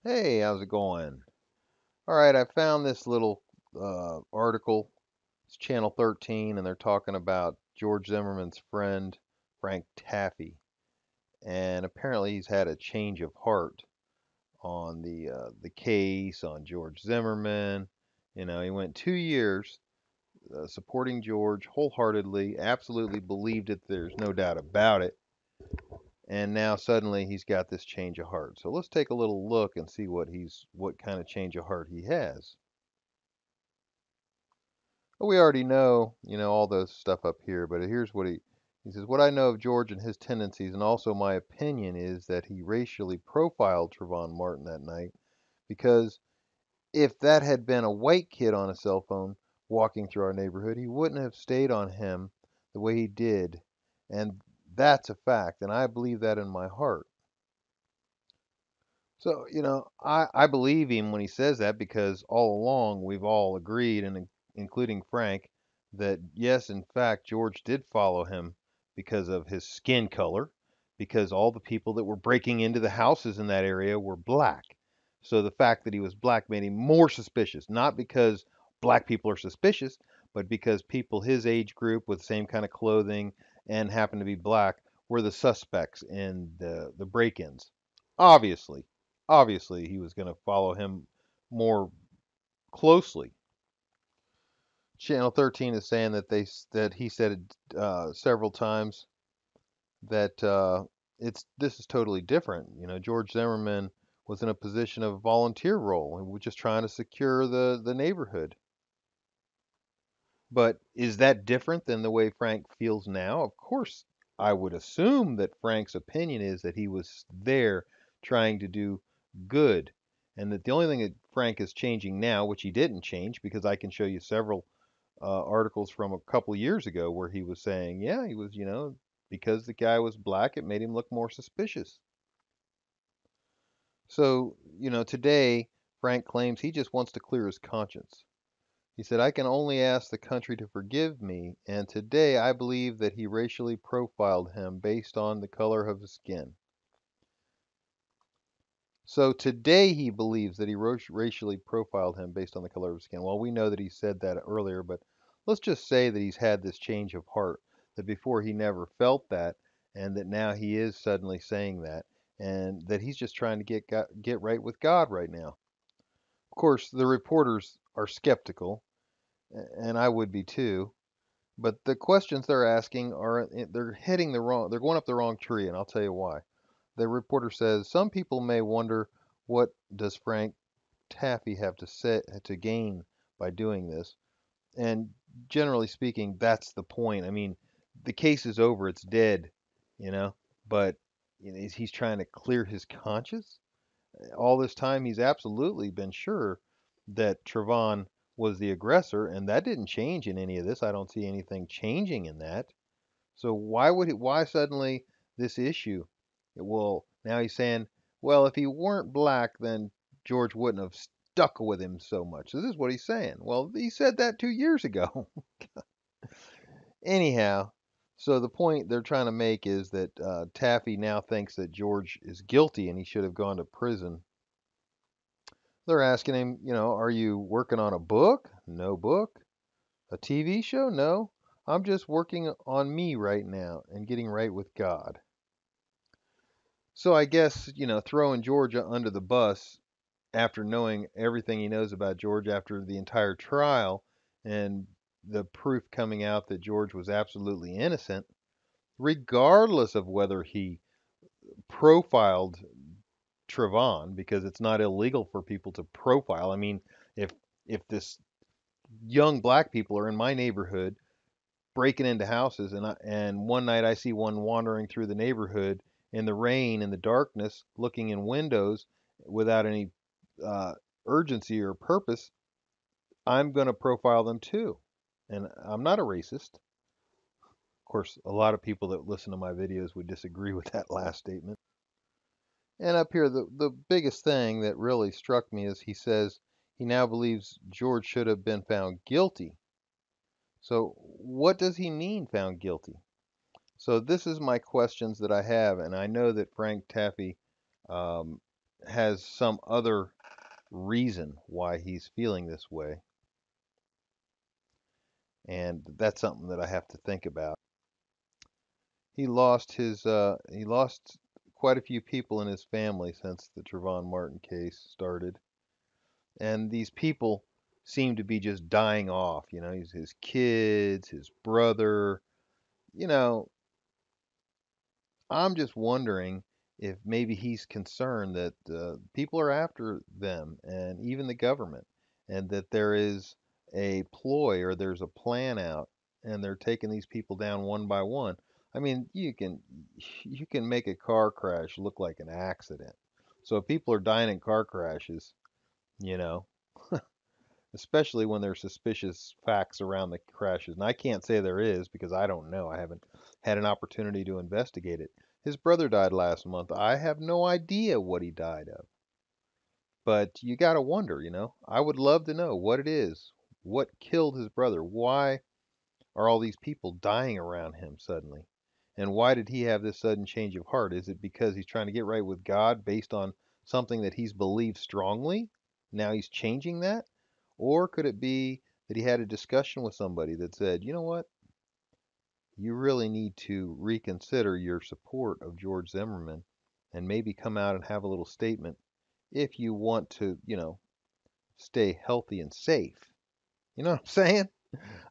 Hey, how's it going? All right, I found this little article. It's Channel 13, and they're talking about George Zimmerman's friend, Frank Taaffe. And apparently he's had a change of heart on the case on George Zimmerman. You know, he went 2 years supporting George wholeheartedly, absolutely believed it. There's no doubt about it. And now suddenly he's got this change of heart. So let's take a little look and see what kind of change of heart he has. Well, we already know, all those stuff up here, but here's he says, what I know of George and his tendencies, and also my opinion, is that he racially profiled Trayvon Martin that night because if that had been a white kid on a cell phone walking through our neighborhood, he wouldn't have stayed on him the way he did. And that's a fact, and I believe that in my heart. So, I believe him when he says that because all along we've all agreed, and including Frank, that yes, in fact, George did follow him because of his skin color, because all the people that were breaking into the houses in that area were black. So the fact that he was black made him more suspicious, not because black people are suspicious, but because people his age group with the same kind of clothing and happened to be black were the suspects in the break-ins. Obviously. Obviously, he was going to follow him more closely. Channel 13 is saying that he said several times that it's this is totally different. George Zimmerman was in a position of volunteer role and was just trying to secure the neighborhood. But is that different than the way Frank feels now? Of course, I would assume that Frank's opinion is that he was there trying to do good, and that the only thing that Frank is changing now, which he didn't change, because I can show you several articles from a couple years ago where he was saying, yeah, he was, because the guy was black, it made him look more suspicious. So, today Frank claims he just wants to clear his conscience. He said, I can only ask the country to forgive me, and today I believe that he racially profiled him based on the color of his skin. So today he believes that he racially profiled him based on the color of his skin. Well, we know that he said that earlier, but let's just say that he's had this change of heart, that before he never felt that, and that now he is suddenly saying that, and that he's just trying to get right with God right now. Of course, the reporters are skeptical, and I would be too. But the questions they're asking they're going up the wrong tree, and I'll tell you why. The reporter says some people may wonder what does Frank Taaffe have to gain by doing this, and generally speaking, that's the point. I mean, the case is over; it's dead, you know. But he's trying to clear his conscience. All this time, he's absolutely been sure that Trayvon was the aggressor, and that didn't change in any of this. I don't see anything changing in that. So why suddenly this issue? Well, now he's saying, well, if he weren't black, then George wouldn't have stuck with him so much. So this is what he's saying. Well, he said that 2 years ago. Anyhow, so the point they're trying to make is that Taaffe now thinks that George is guilty and he should have gone to prison. They're asking him, are you working on a book? No book. A TV show? No. I'm just working on me right now and getting right with God. So I guess, throwing George under the bus after knowing everything he knows about George after the entire trial and the proof coming out that George was absolutely innocent, regardless of whether he profiled Trayvon, because it's not illegal for people to profile. I mean, if this young black people are in my neighborhood breaking into houses, and one night I see one wandering through the neighborhood in the rain, in the darkness, looking in windows without any uh, urgency or purpose, I'm going to profile them too. And I'm not a racist. Of course, a lot of people that listen to my videos would disagree with that last statement. And up here, the biggest thing that really struck me is he says he now believes George should have been found guilty. So, what does he mean, found guilty? So, this is my questions that I have, and I know that Frank Taaffe um, has some other reason why he's feeling this way. And that's something that I have to think about. He lost quite a few people in his family since the Trayvon Martin case started. And these people seem to be just dying off. His kids, his brother. You know, I'm just wondering if maybe he's concerned that people are after them and even the government, and that there is a ploy or there's a plan out, and they're taking these people down one by one. I mean, you can make a car crash look like an accident. So if people are dying in car crashes, you know, especially when there's suspicious facts around the crashes. And I can't say there is because I don't know. I haven't had an opportunity to investigate it. His brother died last month. I have no idea what he died of. But you got to wonder. I would love to know what it is. What killed his brother? Why are all these people dying around him suddenly? And why did he have this sudden change of heart? Is it because he's trying to get right with God based on something that he's believed strongly? Now he's changing that? Or could it be that he had a discussion with somebody that said, you know what? You really need to reconsider your support of George Zimmerman and maybe come out and have a little statement if you want to, stay healthy and safe. You know what I'm saying?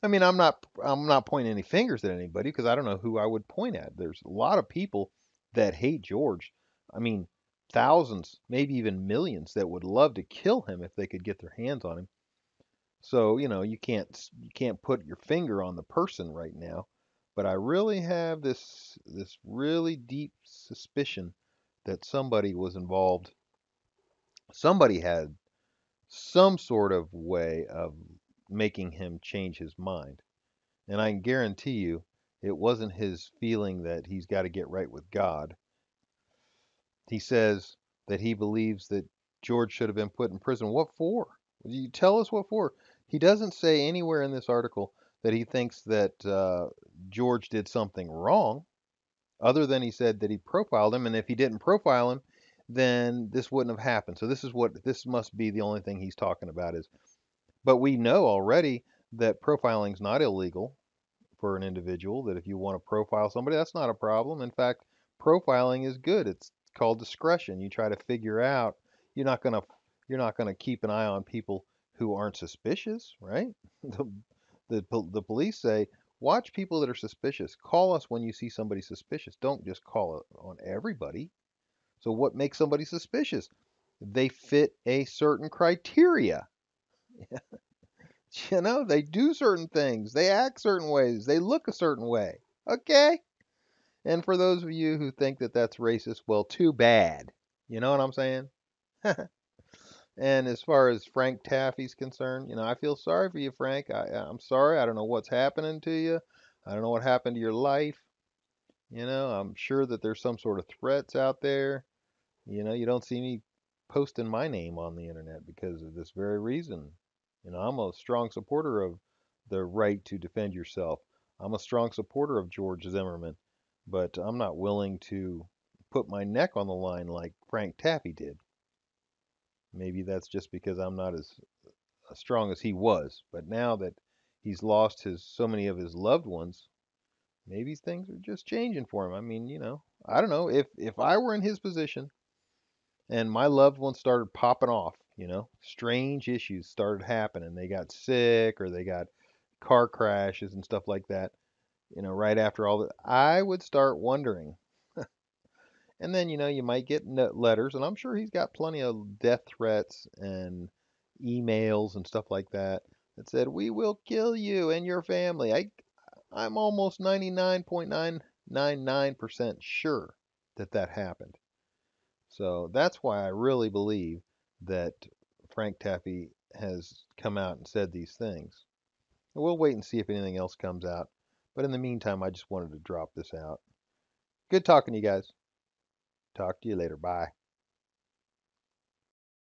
I mean, I'm not pointing any fingers at anybody because I don't know who I would point at. There's a lot of people that hate George. I mean, thousands, maybe even millions that would love to kill him if they could get their hands on him. So, you can't put your finger on the person right now, but I really have this really deep suspicion that somebody was involved. Somebody had some sort of way of making him change his mind. And I can guarantee you it wasn't his feeling that he's got to get right with God. He says that he believes that George should have been put in prison. What for? You tell us what for. He doesn't say anywhere in this article that he thinks that George did something wrong, other than he said that he profiled him, and if he didn't profile him, then this wouldn't have happened. So this must be the only thing he's talking about is. But we know already that profiling is not illegal for an individual. That if you want to profile somebody, that's not a problem. In fact, profiling is good. It's called discretion. You try to figure out. You're not gonna you're not gonna keep an eye on people who aren't suspicious, right? The police say watch people that are suspicious. Call us when you see somebody suspicious. Don't just call it on everybody. So what makes somebody suspicious? They fit a certain criteria. They do certain things. They act certain ways. They look a certain way. Okay? And for those of you who think that that's racist, well, too bad. You know what I'm saying? And as far as Frank Taffe's concerned, I feel sorry for you, Frank. I'm sorry. I don't know what's happening to you. I don't know what happened to your life. I'm sure that there's some sort of threats out there. You don't see me posting my name on the internet because of this very reason. I'm a strong supporter of the right to defend yourself. I'm a strong supporter of George Zimmerman, but I'm not willing to put my neck on the line like Frank Taaffe did. Maybe that's just because I'm not as strong as he was. But now that he's lost so many of his loved ones, maybe things are just changing for him. I mean, I don't know if I were in his position and my loved ones started popping off, strange issues started happening. They got sick or they got car crashes and stuff like that, right after all that, I would start wondering. And then, you might get letters, and I'm sure he's got plenty of death threats and emails and stuff like that that said, "We will kill you and your family." I'm almost 99.999% sure that that happened. So that's why I really believe that Frank Taaffe has come out and said these things. And we'll wait and see if anything else comes out. But in the meantime, I just wanted to drop this out. Good talking to you guys. Talk to you later. Bye.